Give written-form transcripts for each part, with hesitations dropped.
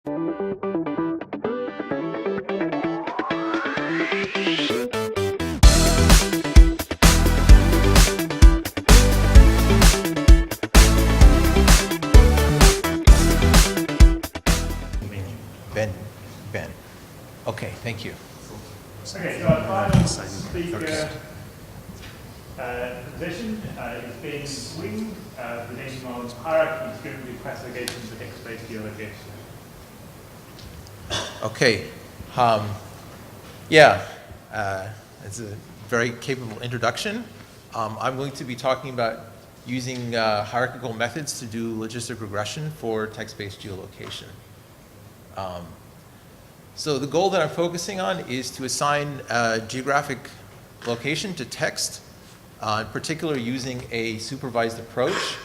Ben. Okay, thank you. Okay, so our final speaker position is being Wing, presenting on hierarchical discriminative classification for text-based geolocation. Okay. It's a very capable introduction. I'm going to be talking about using hierarchical methods to do logistic regression for text-based geolocation. So the goal that I'm focusing on is to assign geographic location to text, in particular using a supervised approach.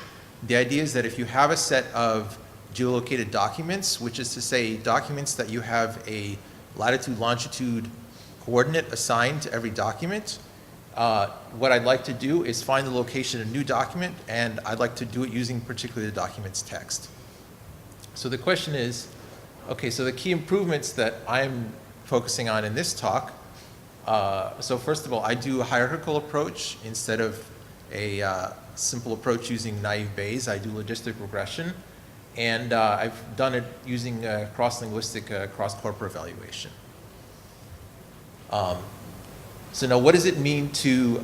The idea is that if you have a set of geolocated documents, which is to say documents that you have a latitude, longitude coordinate assigned to every document, what I'd like to do is find the location of a new document, and I'd like to do it using particularly the document's text. So the question is, okay, so the key improvements that I'm focusing on in this talk, so first of all, I do a hierarchical approach instead of a simple approach using naive Bayes. I do logistic regression, and I've done it using cross-linguistic cross-corpora evaluation. So now what does it mean to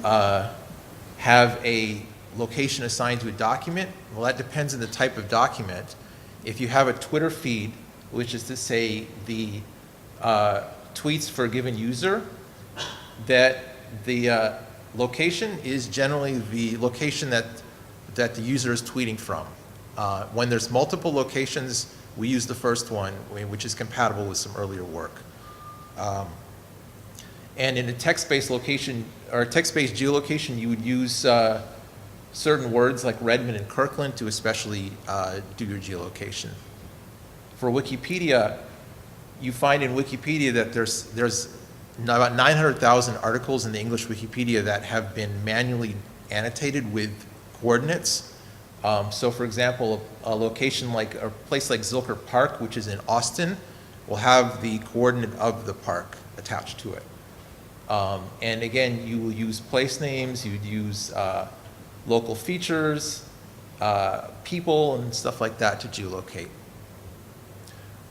have a location assigned to a document? Well, that depends on the type of document. If you have a Twitter feed, which is to say the tweets for a given user, that the location is generally the location that the user is tweeting from. When there's multiple locations, we use the first one, which is compatible with some earlier work. And in a text-based location, or text-based geolocation, you would use certain words like Redmond and Kirkland to especially do your geolocation. For Wikipedia, you find in Wikipedia that there's about 900,000 articles in the English Wikipedia that have been manually annotated with coordinates. So for example, a location like a place like Zilker Park, which is in Austin, will have the coordinate of the park attached to it. And again, you will use place names, you'd use local features, people, and stuff like that to geolocate.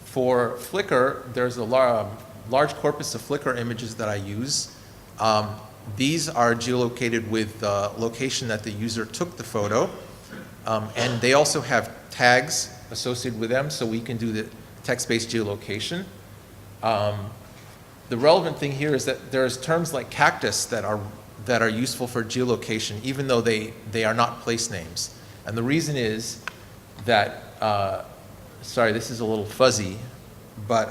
For Flickr, there's a large corpus of Flickr images that I use. These are geolocated with the location that the user took the photo, and they also have tags associated with them, so we can do the text-based geolocation. The relevant thing here is that there's terms like cactus that are useful for geolocation, even though they are not place names. And the reason is that, sorry, this is a little fuzzy, but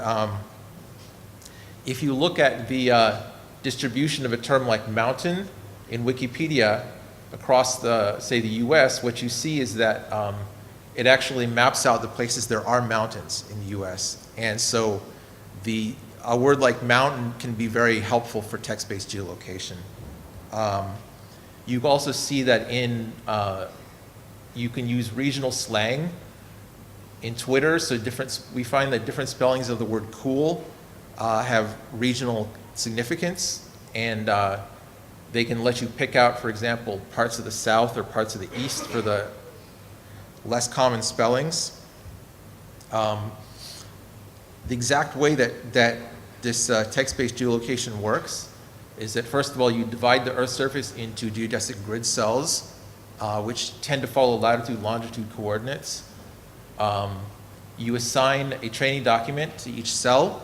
if you look at the distribution of a term like mountain in Wikipedia across say the US, what you see is that it actually maps out the places there are mountains in the US. And so a word like mountain can be very helpful for text-based geolocation. You also see that you can use regional slang in Twitter. So we find that different spellings of the word cool have regional significance, and they can let you pick out, for example, parts of the South or parts of the East for the less common spellings. The exact way that this text-based geolocation works is that, first of all, you divide the Earth's surface into geodesic grid cells, which tend to follow latitude, longitude coordinates. You assign a training document to each cell,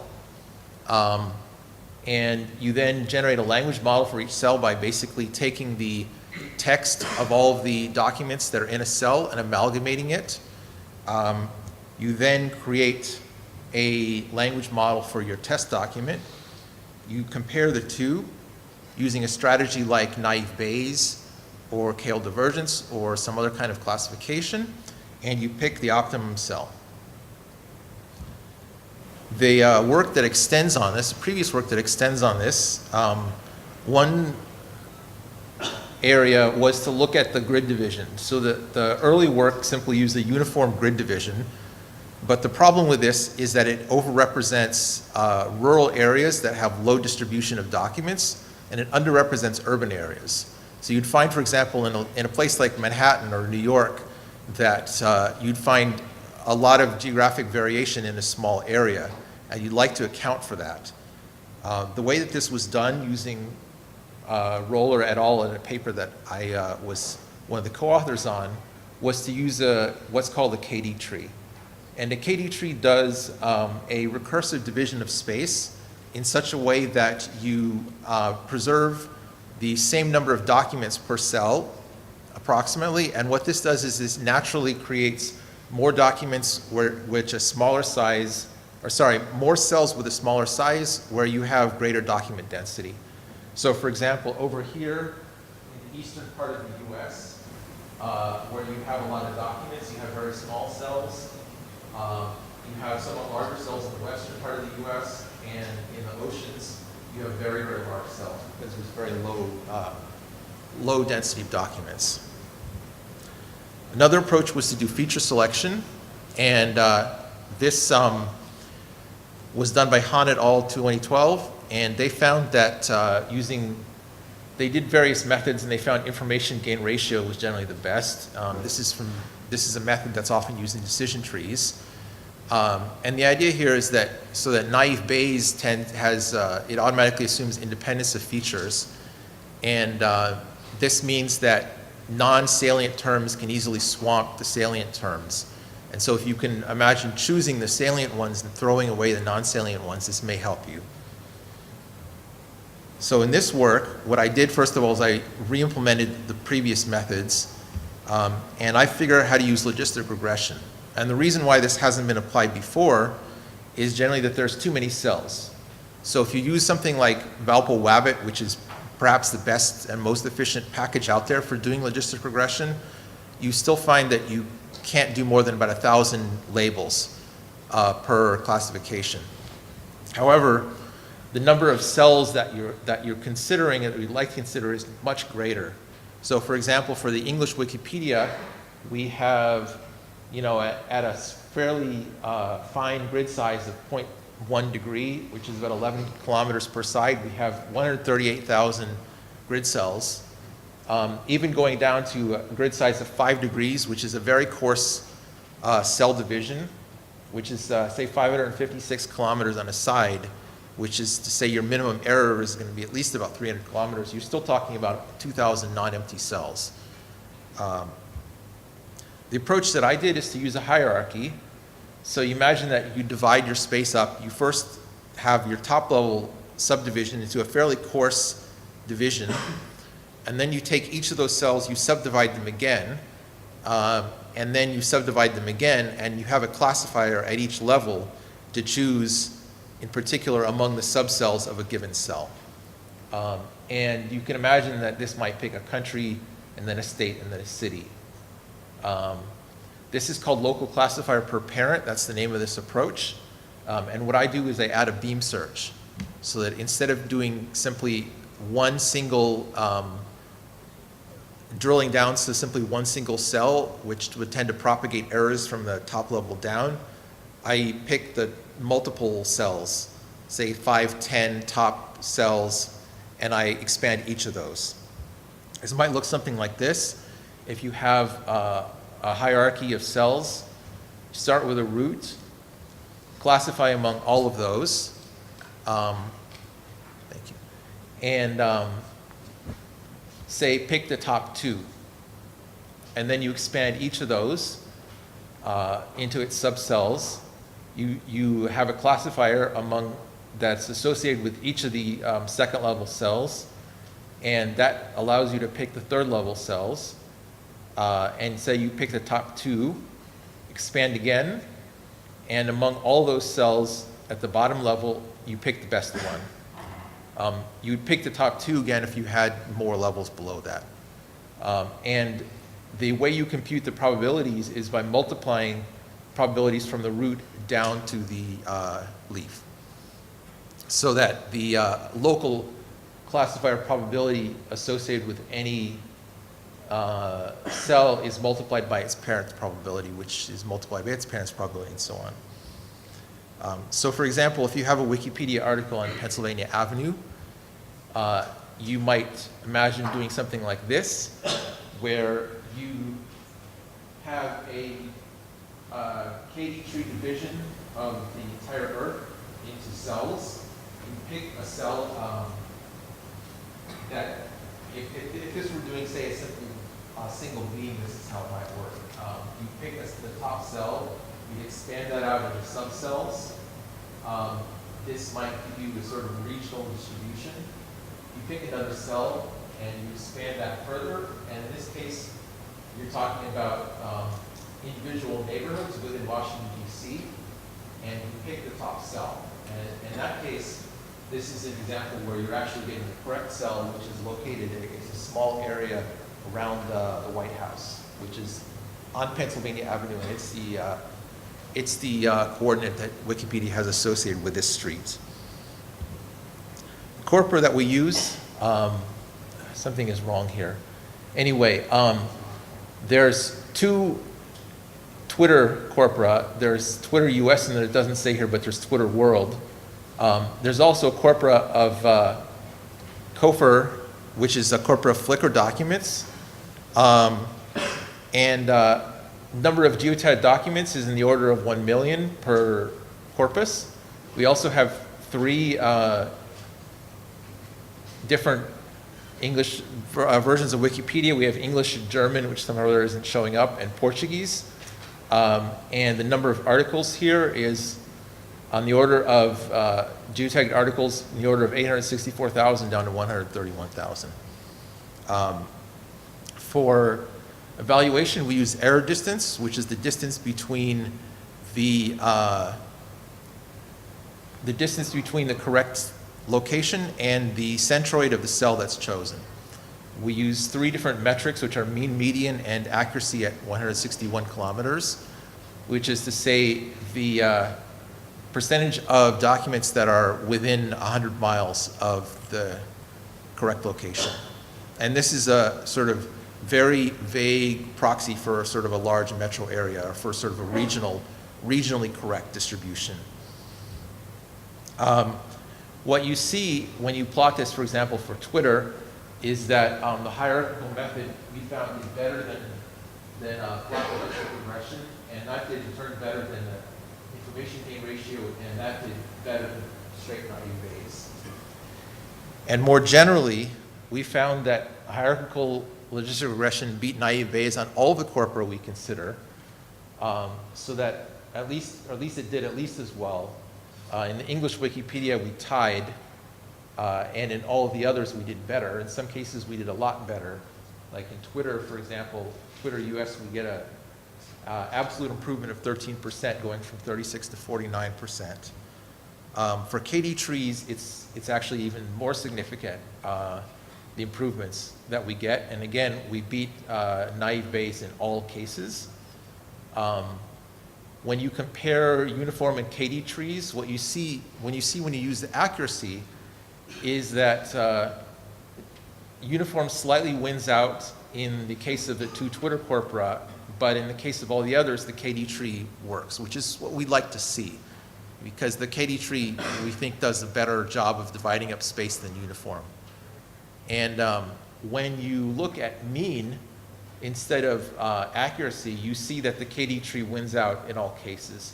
and you then generate a language model for each cell by basically taking the text of all of the documents that are in a cell and amalgamating it. You then create a language model for your test document. You compare the two using a strategy like naive Bayes or Kale divergence or some other kind of classification, and you pick the optimum cell. The work that extends on this, previous work that extends on this, one area was to look at the grid division. So the early work simply used a uniform grid division, But the problem with this is that it overrepresents rural areas that have low distribution of documents, and it underrepresents urban areas. So you'd find, for example, in a place like Manhattan or New York, that you'd find a lot of geographic variation in a small area, and you'd like to account for that. The way that this was done using Roller et al. In a paper that I was one of the co-authors on was to use what's called a KD tree. And a KD tree does a recursive division of space in such a way that you preserve the same number of documents per cell, approximately. And what this does is this naturally creates more documents which a smaller size, or sorry, more cells with a smaller size where you have greater document density. So for example, over here in the eastern part of the US, where you have a lot of documents, you have very small cells. You have somewhat larger cells in the western part of the US, and in the oceans, you have very, very large cells because there's very low density of documents. Another approach was to do feature selection, and this was done by Han et al. 2012, and they found that they did various methods, and they found information gain ratio was generally the best. This is a method that's often used in decision trees. And the idea here is that so that naive Bayes it automatically assumes independence of features, and this means that non-salient terms can easily swamp the salient terms. And so if you can imagine choosing the salient ones and throwing away the non-salient ones, this may help you. So in this work, what I did first of all is I re-implemented the previous methods, and I figured out how to use logistic regression. And the reason why this hasn't been applied before is generally that there's too many cells. So if you use something like Valpol-Wabbit, which is perhaps the best and most efficient package out there for doing logistic regression, you still find that you can't do more than about 1,000 labels per classification. However, the number of cells that you're considering and that we'd like to consider is much greater. So for example, for the English Wikipedia, we have, at a fairly fine grid size of 0.1 degree, which is about 11 kilometers per side, we have 138,000 grid cells. Even going down to a grid size of 5 degrees, which is a very coarse cell division, which is, say, 556 kilometers on a side, which is to say your minimum error is going to be at least about 300 kilometers. You're still talking about 2,000 non-empty cells. The approach that I did is to use a hierarchy. So you imagine that you divide your space up. You first have your top level subdivision into a fairly coarse division, and then you take each of those cells, you subdivide them again, and then you subdivide them again, and you have a classifier at each level to choose, in particular, among the subcells of a given cell. And you can imagine that this might pick a country, and then a state, and then a city. This is called local classifier per parent. That's the name of this approach. And what I do is I add a beam search, so that instead of doing simply one single, drilling down to simply one single cell, which would tend to propagate errors from the top level down, I pick the multiple cells, say 5, 10 top cells, and I expand each of those. This might look something like this. If you have a hierarchy of cells, start with a root, classify among all of those, thank you, and say pick the top 2. And then you expand each of those into its subcells. You have a classifier among that's associated with each of the second level cells, and that allows you to pick the third level cells. And say you pick the top 2, expand again, and among all those cells at the bottom level, you pick the best one. You would pick the top 2 again if you had more levels below that. And the way you compute the probabilities is by multiplying probabilities from the root down to the leaf, so that the local classifier probability associated with any cell is multiplied by its parent's probability, which is multiplied by its parent's probability, and so on. So for example, if you have a Wikipedia article on Pennsylvania Avenue, you might imagine doing something like this, where you have a KD tree division of the entire Earth into cells. You pick a cell that, if this were doing, say, a single beam, this is how it might work. You pick the top cell, you expand that out into subcells. This might give you a sort of regional distribution. You pick another cell and you expand that further, and in this case, you're talking about individual neighborhoods within Washington, D.C., and you pick the top cell. And in that case, this is an example where you're actually getting the correct cell, which is located in a small area around the White House, which is on Pennsylvania Avenue, and it's the coordinate that Wikipedia has associated with this street. The corpora that we use, something is wrong here. Anyway, there's two Twitter corpora. There's Twitter US, and it doesn't say here, but there's Twitter World. There's also a corpora of COFR, which is a corpora of Flickr documents. Number of geotied documents is in the order of 1 million per corpus. We also have 3 different English versions of Wikipedia. We have English and German, which somehow or other isn't showing up, and Portuguese. And the number of articles here is on the order of geotagged articles in the order of 864,000 down to 131,000. For evaluation, we use error distance, which is the distance between the correct location and the centroid of the cell that's chosen. We use 3 different metrics, which are mean, median, and accuracy at 161 kilometers, which is to say the percentage of documents that are within 100 miles of the correct location. And this is a sort of very vague proxy for sort of a large metro area, or for sort of a regionally correct distribution. What you see when you plot this, for example, for Twitter, is that the hierarchical method we found is better than flat logistic regression, and that did in turn better than the information gain ratio, and that did better than straight naive Bayes. And more generally, we found that hierarchical logistic regression beat naive Bayes on all the corpora we consider, so that at least it did at least as well. In the English Wikipedia, we tied, and in all of the others, we did better. In some cases, we did a lot better. Like in Twitter, for example, Twitter US, we get a absolute improvement of 13%, going from 36 to 49%. For KD trees, it's actually even more significant, the improvements that we get. And again, we beat naive Bayes in all cases. When you compare uniform and KD trees, what you see when you use the accuracy is that uniform slightly wins out in the case of the 2 Twitter corpora, but in the case of all the others, the KD tree works, which is what we'd like to see, because the KD tree, we think, does a better job of dividing up space than uniform. And when you look at mean instead of accuracy, you see that the KD tree wins out in all cases.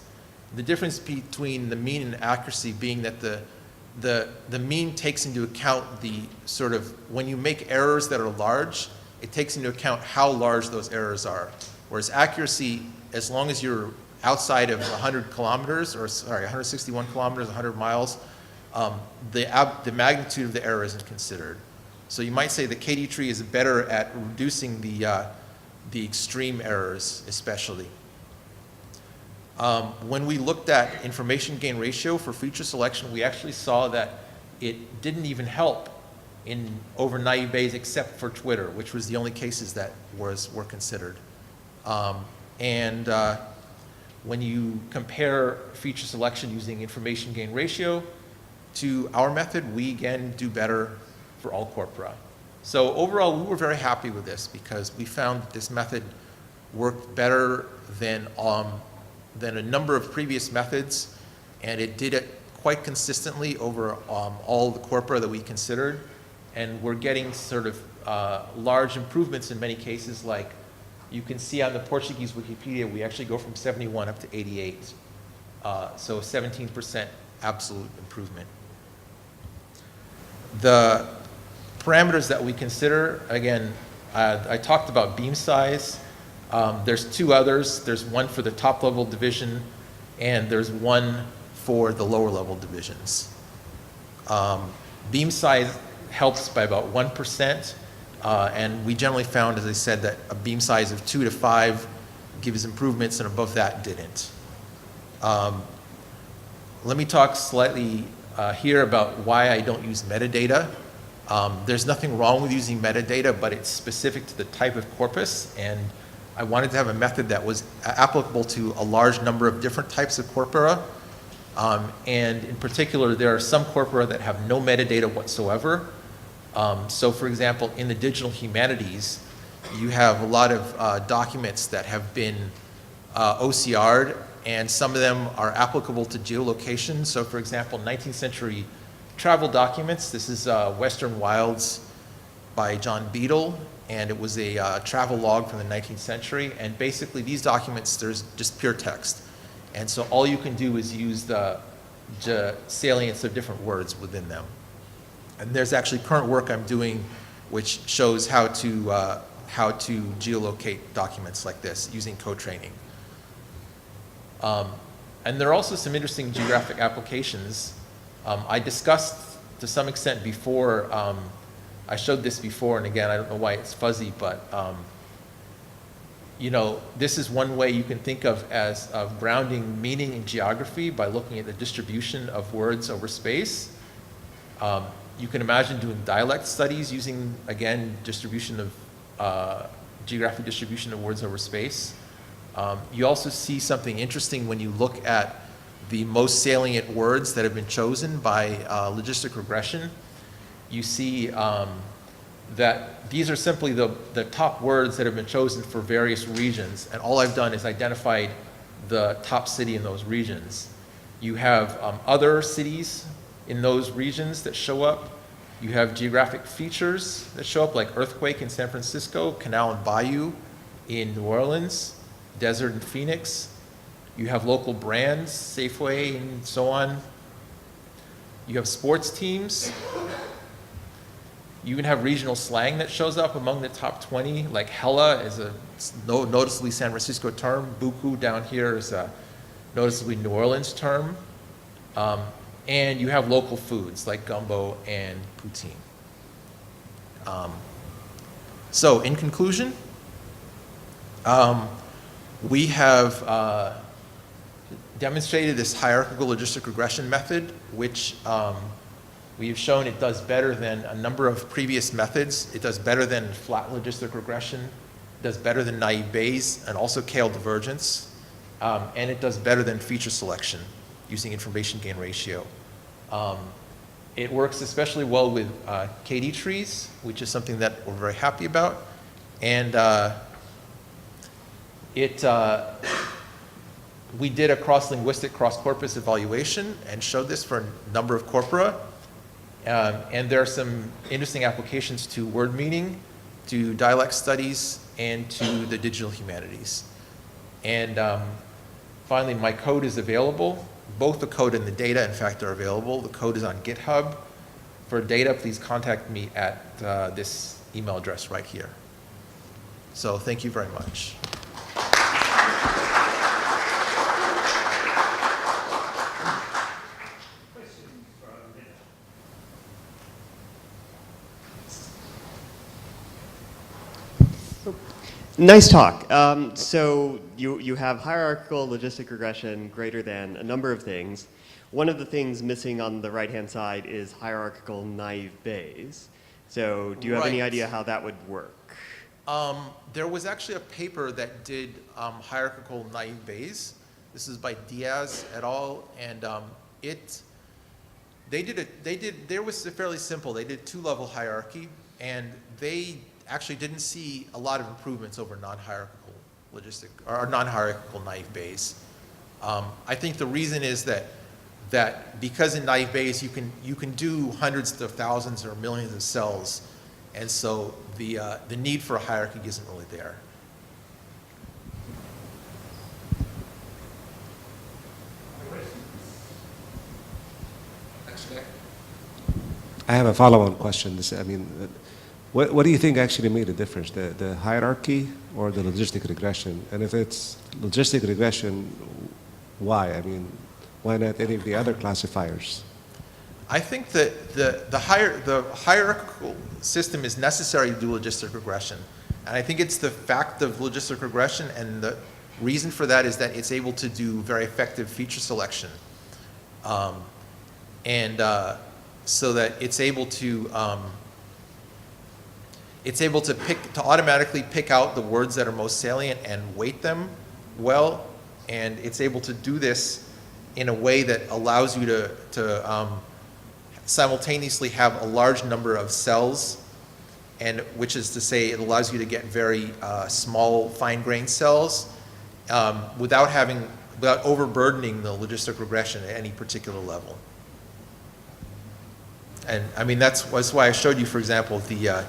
The difference between the mean and accuracy being that the mean takes into account the sort of, when you make errors that are large, it takes into account how large those errors are. Whereas accuracy, as long as you're outside of 100 kilometers, or sorry, 161 kilometers, 100 miles, the magnitude of the error isn't considered. So you might say the KD tree is better at reducing the extreme errors, especially. When we looked at information gain ratio for feature selection, we actually saw that it didn't even help over naive Bayes except for Twitter, which was the only cases that were considered. When you compare feature selection using information gain ratio to our method, we again do better for all corpora. So overall, we were very happy with this because we found that this method worked better than a number of previous methods, and it did it quite consistently over all the corpora that we considered. And we're getting sort of large improvements in many cases, like you can see on the Portuguese Wikipedia, we actually go from 71 up to 88. So 17% absolute improvement. The parameters that we consider, again, I talked about beam size. There's two others. There's one for the top level division, and there's one for the lower level divisions. Beam size helps by about 1%, and we generally found, as I said, that a beam size of 2 to 5 gives improvements, and above that didn't. Let me talk slightly here about why I don't use metadata. There's nothing wrong with using metadata, but it's specific to the type of corpus, and I wanted to have a method that was applicable to a large number of different types of corpora. And in particular, there are some corpora that have no metadata whatsoever. So for example, in the digital humanities, you have a lot of documents that have been OCR'd, and some of them are applicable to geolocation. So for example, 19th century travel documents. This is Western Wilds by John Beadle, and it was a travel log from the 19th century. And basically these documents, there's just pure text. And so all you can do is use the salience of different words within them. And there's actually current work I'm doing which shows how to geolocate documents like this using co-training. And there are also some interesting geographic applications. I discussed to some extent before, I showed this before, and again, I don't know why it's fuzzy, but you know, this is one way you can think of as grounding meaning in geography by looking at the distribution of words over space. You can imagine doing dialect studies using, again, distribution of geographic distribution of words over space. You also see something interesting when you look at the most salient words that have been chosen by logistic regression. You see that these are simply the top words that have been chosen for various regions, and all I've done is identified the top city in those regions. You have other cities in those regions that show up. You have geographic features that show up, like earthquake in San Francisco, canal and bayou in New Orleans, desert in Phoenix. You have local brands, Safeway and so on. You have sports teams. You even have regional slang that shows up among the top 20, like hella is a noticeably San Francisco term. Buku down here is a noticeably New Orleans term. And you have local foods like gumbo and poutine. So in conclusion, we have demonstrated this hierarchical logistic regression method, which we've shown it does better than a number of previous methods. It does better than flat logistic regression, it does better than naive Bayes, and also Kale divergence, and it does better than feature selection using information gain ratio. It works especially well with KD trees, which is something that we're very happy about. And we did a cross-linguistic, cross-corpus evaluation and showed this for a number of corpora. And there are some interesting applications to word meaning, to dialect studies, and to the digital humanities. And finally, my code is available. Both the code and the data, in fact, are available. The code is on GitHub. For data, please contact me at this email address right here. So thank you very much. Nice talk. So you have hierarchical logistic regression greater than a number of things. One of the things missing on the right-hand side is hierarchical naive Bayes. So do you have any idea how that would work? There was actually a paper that did hierarchical naive Bayes. This is by Diaz et al. And there was fairly simple. They did two-level hierarchy. and they actually didn't see a lot of improvements over non-hierarchical logistic or non-hierarchical naive Bayes. I think the reason is that because in naive Bayes you can do hundreds of thousands or millions of cells, and so the need for a hierarchy isn't really there. I have a follow-on question. I mean, what do you think actually made a difference, the hierarchy or the logistic regression? And if it's logistic regression, why? I mean, why not any of the other classifiers? I think that the hierarchical system is necessary to do logistic regression. And I think it's the fact of logistic regression, and the reason for that is that it's able to do very effective feature selection. So that it's able to automatically pick out the words that are most salient and weight them well, and it's able to do this in a way that allows you to simultaneously have a large number of cells, and which is to say it allows you to get very small fine-grained cells without overburdening the logistic regression at any particular level. And I mean, that's why I showed you, for example, the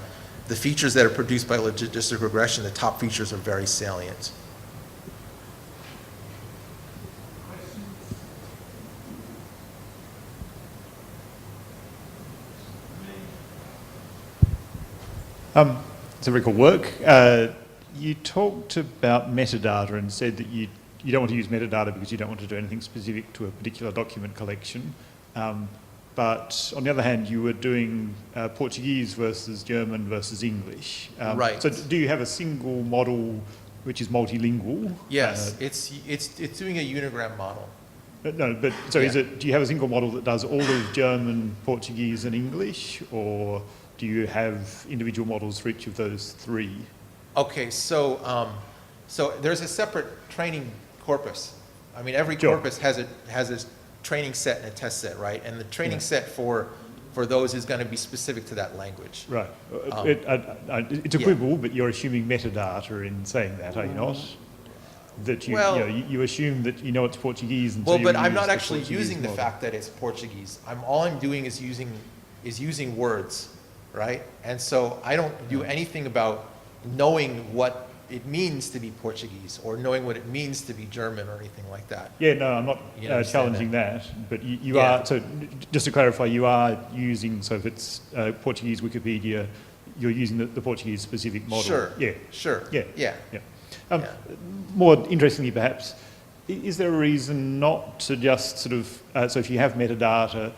features that are produced by logistic regression. The top features are very salient. It's a very cool work. You talked about metadata and said that you don't want to use metadata because you don't want to do anything specific to a particular document collection. But on the other hand, you were doing Portuguese versus German versus English. Right. So do you have a single model which is multilingual? Yes, it's doing a unigram model. No, but so Yeah. do you have a single model that does all of German, Portuguese and English, or do you have individual models for each of those three? Okay, so there's a separate training corpus. I mean, every Sure. corpus has a training set and a test set, right? And the training set for those is going to be specific to that language. Right. It's a yeah. quibble, but you're assuming metadata in saying that, are you not? That you assume that you know it's Portuguese, and Well, so but you I'm use not the actually Portuguese using the model. fact that it's Portuguese. All I'm doing is using words, right? And so I don't do anything about knowing what it means to be Portuguese or knowing what it means to be German or anything like that. Yeah, no, I'm not You understand challenging that, but you Yeah. are, so just to clarify, you are using, so if it's Portuguese Wikipedia, you're using the Portuguese specific model. Sure. Yeah. Sure. Yeah. Yeah. Yeah. Yeah. More interestingly, perhaps, is there a reason not to just sort of, so if you have metadata,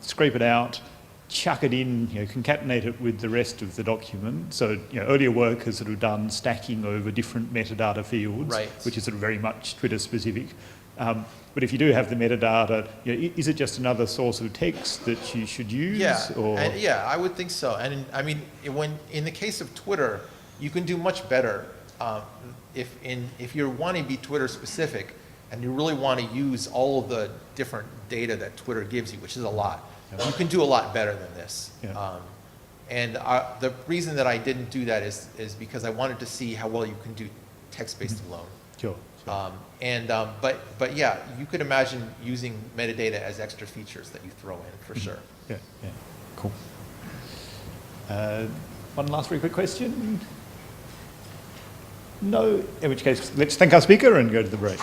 scrape it out, chuck it in, concatenate it with the rest of the document. So, earlier work has sort of done stacking over different metadata fields, Right. which is sort of very much Twitter specific. But if you do have the metadata, is it just another source of text that you should use? Yeah, Or? yeah, I would think so. And I mean, in the case of Twitter, you can do much better if you want to be Twitter specific and you really want to use all of the different data that Twitter gives you, which is a lot. You can do a lot better than this. Yeah. The reason that I didn't do that is because I wanted to see how well you can do text-based alone. Sure. But yeah, you could imagine using metadata as extra features that you throw in for sure. Yeah, cool. One last very quick question? No, in which case, let's thank our speaker and go to the break.